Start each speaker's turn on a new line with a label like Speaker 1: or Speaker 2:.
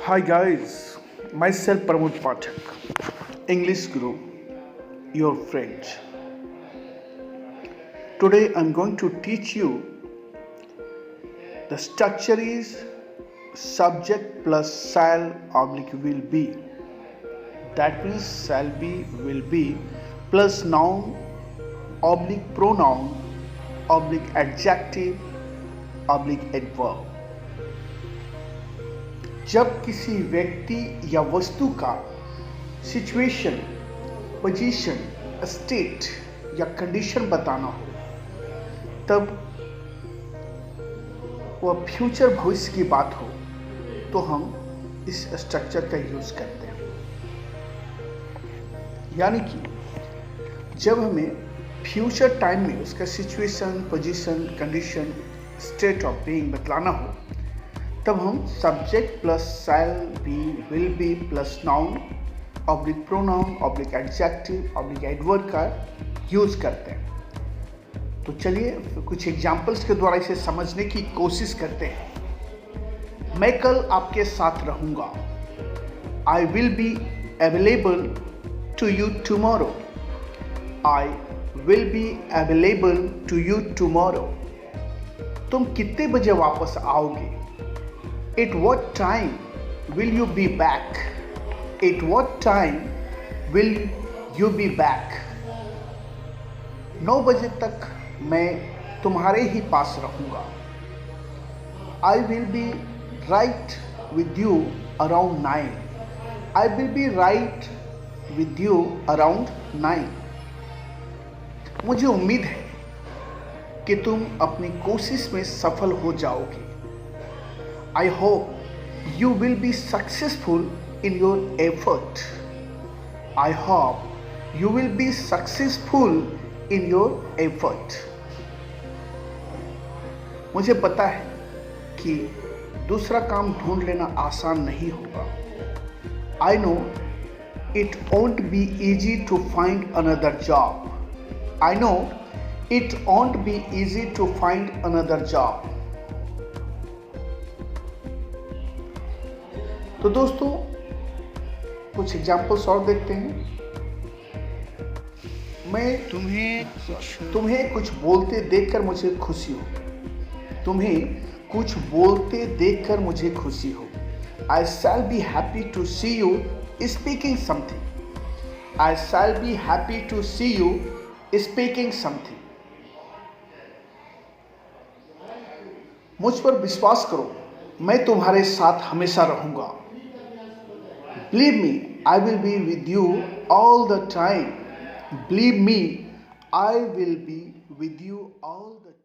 Speaker 1: Hi guys, myself Pramod Pathak, English Guru, your friend. Today I'm going to teach you the structure is subject plus shall oblique will be. That means shall be will be plus noun oblique pronoun oblique adjective oblique adverb. जब किसी व्यक्ति या वस्तु का situation, position, state या condition बताना हो तब वह फ्यूचर भविष्य की बात हो तो हम इस स्ट्रक्चर का यूज करते हैं। यानी कि जब हमें फ्यूचर टाइम में उसका situation, position, condition, state of being बतलाना हो तब हम subject plus shall be will be plus noun oblique pronoun oblique adjective oblique adverb का यूज करते हैं। तो चलिए कुछ एग्जाम्पल्स के द्वारा इसे समझने की कोशिश करते हैं। मैं कल आपके साथ रहूँगा। I will be available to you tomorrow. I will be available to you tomorrow. तुम कितने बजे वापस आओगे? At what time will you be back? At what time will you be back? 9 बजे तक मैं तुम्हारे ही पास रहूँगा। I will be right with you around 9. I will be right with you around 9. मुझे उम्मीद है कि तुम अपनी कोशिश में सफल हो जाओगे। I hope you will be successful in your effort. I hope you will be successful in your effort. मुझे पता है कि दूसरा काम ढूंढ लेना आसान नहीं होगा। I know it won't be easy to find another job. I know it won't be easy to find another job. तो दोस्तों कुछ एग्जाम्पल्स और देखते हैं। मैं तुम्हें कुछ बोलते देखकर मुझे खुशी हो। तुम्हें कुछ बोलते देखकर मुझे खुशी हो। I shall be happy to see you speaking something. I shall be happy to see you speaking something. मुझ पर विश्वास करो, मैं तुम्हारे साथ हमेशा रहूंगा। Believe me, I will be with you all the time. Believe me, I will be with you all the time.